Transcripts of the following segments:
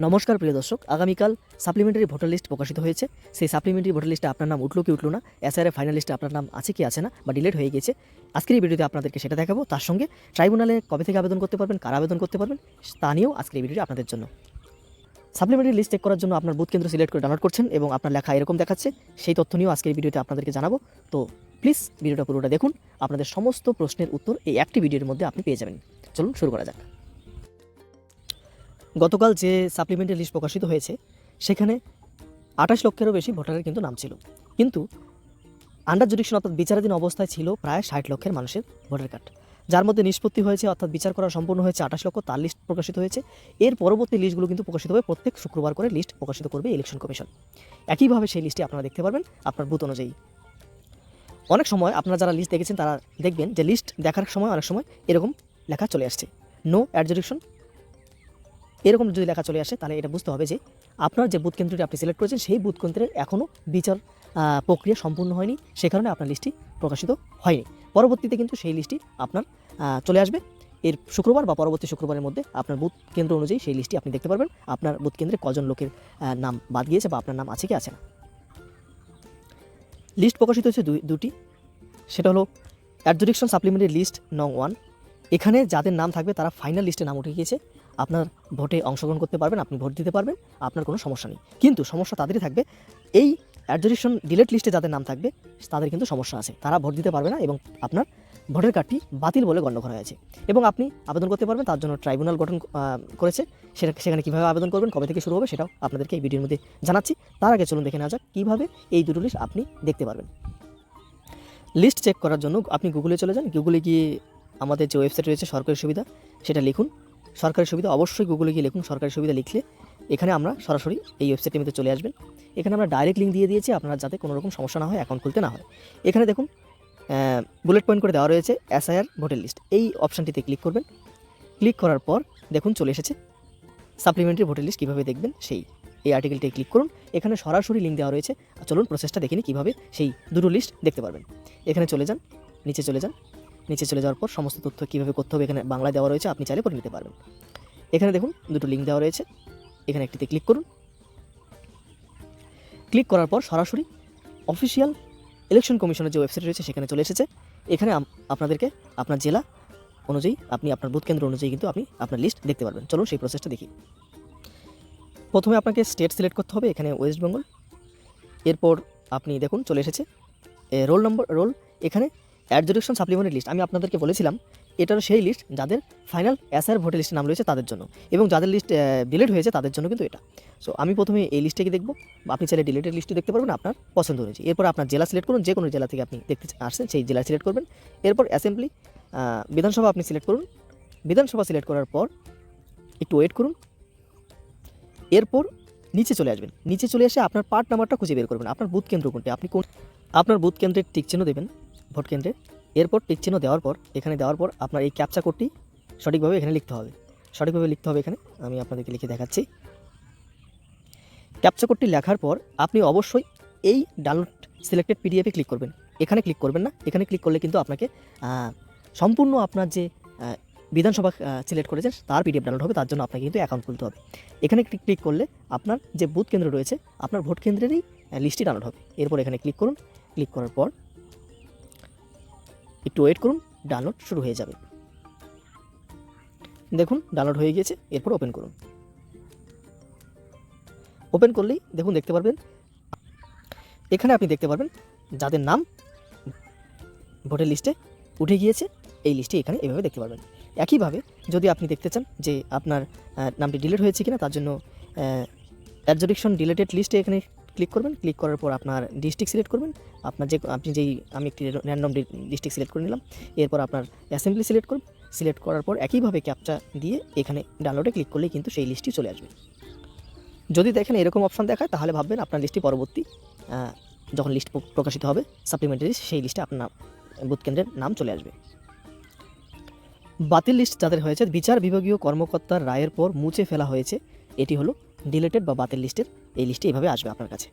নমস্কার প্রিয় দর্শক, আগামীকাল সাপ্লিমেন্টারি ভোটার লিস্ট প্রকাশিত হয়েছে। সেই সাপ্লিমেন্টারি ভোটার লিস্টে আপনার নাম উঠলো কি উঠলো না, এসআইআর ফাইনাল লিস্টে আপনার নাম আছে কি আছে না, বা ডিলিট হয়ে গেছে, আজকের এই ভিডিওতে আপনাদেরকে সেটা দেখাবো। তার সঙ্গে ট্রাইব্যুনালে কবে থেকে আবেদন করতে পারবেন, কারা আবেদন করতে পারবেন, তা নিয়েও আজকের এই ভিডিওটি আপনাদের জন্য। সাপ্লিমেন্টারি লিস্ট চেক করার জন্য আপনার বুথ কেন্দ্র সিলেক্ট করে ডাউনলোড করছেন এবং আপনার লেখা এরকম দেখাচ্ছে। সেই তথ্য নিয়েও আজকের এই ভিডিওতে আপনাদেরকে জানাবো। তো প্লিজ ভিডিওটা পুরোটা দেখুন, আপনাদের সমস্ত প্রশ্নের উত্তর এই একটি ভিডিওর মধ্যে আপনি পেয়ে যাবেন। চলুন শুরু করা যাক। গতকাল যে সাপ্লিমেন্টারি লিস্ট প্রকাশিত হয়েছে সেখানে 28 লক্ষেরও বেশি ভোটারের কিন্তু নাম ছিল, কিন্তু আন্ডার জুডিকশন অর্থাৎ বিচারাধীন অবস্থায় ছিল প্রায় 60 লক্ষের মানুষের ভোটার কার্ড, যার মধ্যে নিষ্পত্তি হয়েছে অর্থাৎ বিচার করা সম্পূর্ণ হয়েছে 28 লক্ষ, তার লিস্ট প্রকাশিত হয়েছে। এর পরবর্তী লিস্টগুলো কিন্তু প্রকাশিত হবে প্রত্যেক শুক্রবার করে, লিস্ট প্রকাশিত করবে ইলেকশন কমিশন। একইভাবে সেই লিস্টে আপনারা দেখতে পারবেন আপনার বুথ অনুযায়ী। অনেক সময় আপনারা যারা লিস্ট দেখেছেন তারা দেখবেন যে লিস্ট দেখার সময় অনেক সময় এরকম লেখা চলে আসছে, নো অ্যাডজুডিকশন। এরকম যদি লেখা চলে আসে তাহলে এটা বুঝতে হবে যে আপনার যে বুথ কেন্দ্রটি আপনি সিলেক্ট করেছেন সেই বুথ কেন্দ্রের এখনও বিচার প্রক্রিয়া সম্পূর্ণ হয়নি, সে কারণে আপনার লিস্টটি প্রকাশিত হয়নি। পরবর্তীতে কিন্তু সেই লিস্টটি আপনার চলে আসবে এর শুক্রবার বা পরবর্তী শুক্রবারের মধ্যে। আপনার বুথ কেন্দ্র অনুযায়ী সেই লিস্টটি আপনি দেখতে পারবেন আপনার বুথ কেন্দ্রে কজন লোকের নাম বাদ গিয়েছে বা আপনার নাম আছে কি আছে না। লিস্ট প্রকাশিত হচ্ছে দুটি, সেটা হলো অ্যাডজুডিকশন সাপ্লিমেন্টারি লিস্ট নং 1। এখানে যাদের নাম থাকবে তারা ফাইনাল লিস্টে নাম উঠে গিয়েছে, আপনার ভোটে অংশগ্রহণ করতে পারবেন, আপনি ভোট দিতে পারবেন, আপনার কোনো সমস্যা নেই। কিন্তু সমস্যা তাদেরই থাকবে, এই অ্যাডজুডিকশন ডিলেট লিস্টে যাদের নাম থাকবে তাদের কিন্তু সমস্যা আছে, তারা ভোট দিতে পারবে না এবং আপনার ভোটের কার্ডটি বাতিল বলে গণ্য করা হয়েছে। এবং আপনি আবেদন করতে পারবেন, তার জন্য ট্রাইব্যুনাল গঠন করেছে। সেখানে কীভাবে আবেদন করবেন, কবে থেকে শুরু হবে, সেটাও আপনাদেরকে এই ভিডিওর মধ্যে জানাচ্ছি। তার আগে চলুন দেখে নেওয়া যাক কীভাবে এই দুটো লিস্ট আপনি দেখতে পারবেন। লিস্ট চেক করার জন্য আপনি গুগলে চলে যান। গুগলে গিয়ে আমাদের যে ওয়েবসাইট রয়েছে সরকারি সুবিধা, সেটা লিখুন। সরকারি সুবিধা অবশ্যই গুগলে গিয়ে লিখুন সরকারি সুবিধা, লিখলে এখানে আমরা সরাসরি এই ওয়েবসাইটের মধ্যে চলে আসবেন। এখানে আমরা ডাইরেক্ট লিঙ্ক দিয়ে দিয়েছি, আপনারা যাতে কোনো রকম সমস্যা না হয়, অ্যাকাউন্ট খুলতে না হয়। এখানে দেখুন বুলেট পয়েন্ট করে দেওয়া রয়েছে এসআইআর ভোটার লিস্ট, এই অপশানটিতে ক্লিক করবেন। ক্লিক করার পর দেখুন চলে এসেছে সাপ্লিমেন্টারি ভোটার লিস্ট। কীভাবে দেখবেন সেই এই আর্টিকেলটাই ক্লিক করুন, এখানে সরাসরি লিঙ্ক দেওয়া রয়েছে। চলুন প্রসেসটা দেখে নিই কীভাবে সেই দুটো লিস্ট দেখতে পারবেন। এখানে চলে যান, নিচে চলে যান। নিচে চলে যাওয়ার পর সমস্ত তথ্য কীভাবে করতে হবে এখানে বাংলায় দেওয়া রয়েছে, আপনি চাইলে পড়ে নিতে পারবেন। এখানে দেখুন দুটো লিঙ্ক দেওয়া রয়েছে, এখানে একটিতে ক্লিক করুন। ক্লিক করার পর সরাসরি অফিসিয়াল ইলেকশন কমিশনের যে ওয়েবসাইট রয়েছে সেখানে চলে এসেছে। এখানে আপনাদেরকে আপনার জেলা অনুযায়ী আপনি আপনার বুথ কেন্দ্র অনুযায়ী কিন্তু আপনি আপনার লিস্ট দেখতে পারবেন। চলুন সেই প্রসেসটা দেখি। প্রথমে আপনাকে স্টেট সিলেক্ট করতে হবে, এখানে ওয়েস্ট বেঙ্গল। এরপর আপনি দেখুন চলে এসেছে রোল। এখানে অ্যাডজুডিকশন সাপ্লিমেন্টারি লিস্ট, আমি আপনাদেরকে বলেছিলাম এটার সেই লিস্ট যাদের ফাইনাল এসআর ভোটার লিস্টের নাম রয়েছে তাদের জন্য, এবং যাদের লিস্ট ডিলিট হয়েছে তাদের জন্য কিন্তু এটা। সো আমি প্রথমে এই লিস্টটাকে দেখব, আপনি চাইলে ডিলিটেড লিস্টও দেখতে পারবেন আপনার পছন্দ অনুযায়ী। এরপর আপনার জেলা সিলেক্ট করুন, যে কোনো জেলা থেকে আপনি দেখতে আসছেন সেই জেলা সিলেক্ট করবেন। এরপর অ্যাসেম্বলি বিধানসভা আপনি সিলেক্ট করুন। বিধানসভা সিলেক্ট করার পর একটু ওয়েট করুন। এরপর নিচে চলে আসবেন। নিচে চলে এসে আপনার পার্ট নাম্বারটা খুঁজে বের করবেন, আপনার বুথ কেন্দ্র কোনটি, আপনি কোন আপনার বুথ কেন্দ্রের টিক চিহ্ন দেবেন ভোট কেন্দ্রে। এরপর টিক চিহ্ন দেওয়ার পর এখানে দেওয়ার পর আপনার এই ক্যাপচা কোডটি সঠিকভাবে এখানে লিখতে হবে। সঠিকভাবে লিখতে হবে, এখানে আমি আপনাদেরকে লিখে দেখাচ্ছি। ক্যাপচা কোডটি লেখার পর আপনি অবশ্যই এই ডাউনলোড সিলেক্টেড পিডিএফে ক্লিক করবেন। এখানে ক্লিক করবেন না, এখানে ক্লিক করলে কিন্তু আপনাকে সম্পূর্ণ আপনার যে বিধানসভা সিলেক্ট করেছেন তার পিডিএফ ডাউনলোড হবে, তার জন্য আপনাকে কিন্তু অ্যাকাউন্ট খুলতে হবে। এখানে ক্লিক করলে আপনার যে বুথ কেন্দ্র রয়েছে আপনার ভোট কেন্দ্রেরই লিস্টটি ডাউনলোড হবে। এরপর এখানে ক্লিক করুন। ক্লিক করার পর একটু ওয়েট করুন, ডাউনলোড শুরু হয়ে যাবে। দেখুন ডাউনলোড হয়ে গিয়েছে। এরপর ওপেন করুন। ওপেন করলেই দেখুন দেখতে পারবেন, এখানে আপনি দেখতে পারবেন যাদের নাম ভোটার লিস্টে উঠে গিয়েছে এই লিস্টে এখানে এভাবে দেখতে পারবেন। একইভাবে যদি আপনি দেখতে চান যে আপনার নামটি ডিলিট হয়েছে কিনা, তার জন্য অ্যাডজুডিকশন ডিলিটেড লিস্টে এখানে ক্লিক করবেন। ক্লিক করার পর আপনার ডিস্ট্রিক্ট সিলেক্ট করবেন, আমি একটি র্যান্ডম ডিস্ট্রিক্ট সিলেক্ট করে নিলাম। এরপর আপনার অ্যাসেম্বলি সিলেক্ট করুন। সিলেক্ট করার পর একইভাবে ক্যাপচা দিয়ে এখানে ডাউনলোডে ক্লিক করলেই কিন্তু সেই লিস্টটি চলে আসবে। যদি দেখেন এরকম অপশান দেখায় তাহলে ভাববেন আপনার লিস্টটি পরবর্তী যখন লিস্ট প্রকাশিত হবে সাপ্লিমেন্টারি, সেই লিস্টে আপনার বুথ কেন্দ্রের নাম চলে আসবে। বাতিল লিস্ট যাদের হয়েছে বিচার বিভাগীয় কর্মকর্তার রায়ের পর মুছে ফেলা হয়েছে, এটি হলো ডিলিটেড বা বাতিল লিস্টের এই লিস্টে এভাবে আসবে আপনার কাছে।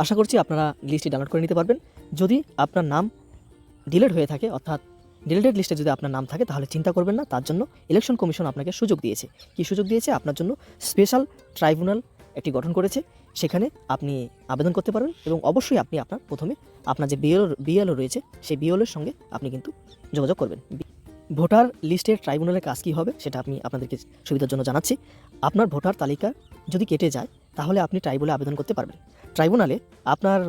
আশা করছি আপনারা লিস্টটি ডাউনলোড করে নিতে পারবেন। যদি আপনার নাম ডিলিট হয়ে থাকে অর্থাৎ ডিলিটেড লিস্টে যদি আপনার নাম থাকে তাহলে চিন্তা করবেন না, তার জন্য ইলেকশন কমিশন আপনাকে সুযোগ দিয়েছে। কি সুযোগ দিয়েছে? আপনার জন্য স্পেশাল ট্রাইব্যুনাল একটি গঠন করেছে, সেখানে আপনি আবেদন করতে পারবেন এবং অবশ্যই আপনি প্রথমে আপনার যে বিএলও রয়েছে সেই বিএলওর সঙ্গে আপনি কিন্তু যোগাযোগ করবেন। ভোটার লিস্টের ট্রাইব্যুনালের কাজ কী হবে সেটা আমি আপনাদেরকে সুবিধার জন্য জানাচ্ছি। আপনার ভোটার তালিকা যদি কেটে যায় তাহলে আপনি ট্রাইব্যুনালে আবেদন করতে পারবেন। ট্রাইব্যুনালে আপনার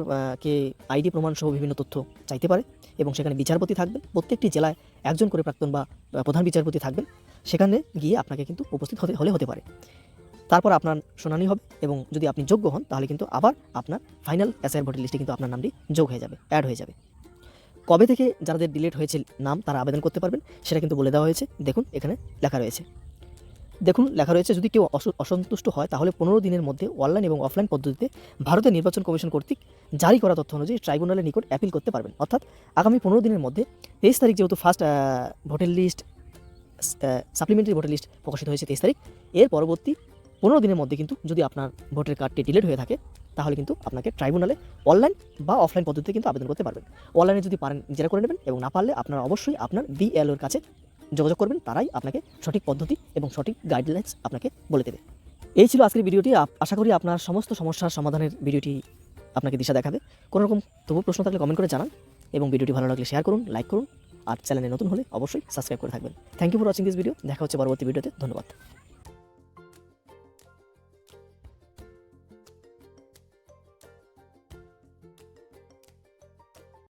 কে আইডি প্রমাণ সহ বিভিন্ন তথ্য চাইতে পারে এবং সেখানে বিচারপতি থাকবেন। প্রত্যেকটি জেলায় একজন করে প্রাক্তন বা প্রধান বিচারপতি থাকবেন। সেখানে গিয়ে আপনাকে কিন্তু উপস্থিত হতে পারে। তারপর আপনার শুনানি হবে এবং যদি আপনি যোগ্য হন তাহলে কিন্তু আবার আপনার ফাইনাল এসআইআর ভোটার লিস্টে কিন্তু আপনার নামটি যোগ হয়ে যাবে, অ্যাড হয়ে যাবে। কবে থেকে যাদের ডিলিট হয়েছে নাম তারা আবেদন করতে পারবেন সেটা কিন্তু বলে দেওয়া হয়েছে। দেখুন এখানে লেখা রয়েছে যদি কেউ অসন্তুষ্ট হয় তাহলে 15 দিনের মধ্যে অনলাইন এবং অফলাইন পদ্ধতিতে ভারতের নির্বাচন কমিশন কর্তৃক জারি করা তথ্য অনুযায়ী ট্রাইব্যুনালের নিকট অ্যাপিল করতে পারবেন। অর্থাৎ আগামী 15 দিনের মধ্যে 23 তারিখ যেহেতু first voter list supplementary voter list প্রকাশিত হয়েছে 23 তারিখ, এর পরবর্তী 15 দিনের মধ্যে কিন্তু যদি আপনার ভোটার কার্ডটি ডিলিট হয়ে থাকে তাহলে কিন্তু আপনাকে ট্রাইব্যুনালে অনলাইন বা অফলাইন পদ্ধতিতে কিন্তু আবেদন করতে পারবেন। অনলাইনে যদি পারেন নিজেরা করে নেবেন এবং না পারলে আপনারা অবশ্যই আপনার বিএলওর কাছে যোগাযোগ করবেন, তারাই আপনাকে সঠিক পদ্ধতি এবং সঠিক গাইডলাইন্স আপনাকে বলে দেবে। এই ছিল আজকের ভিডিওটি। আশা করি আপনার সমস্ত সমস্যার সমাধানের ভিডিওটি আপনাকে দিশা দেখাবে। কোনো রকম তবু প্রশ্ন থাকলে কমেন্ট করে জানান এবং ভিডিওটি ভালো লাগলে শেয়ার করুন, লাইক করুন আর চ্যানেলে নতুন হলে অবশ্যই সাবস্ক্রাইব করে থাকবেন। Thank you for watching this video. দেখা হচ্ছে পরবর্তী ভিডিওতে। ধন্যবাদ।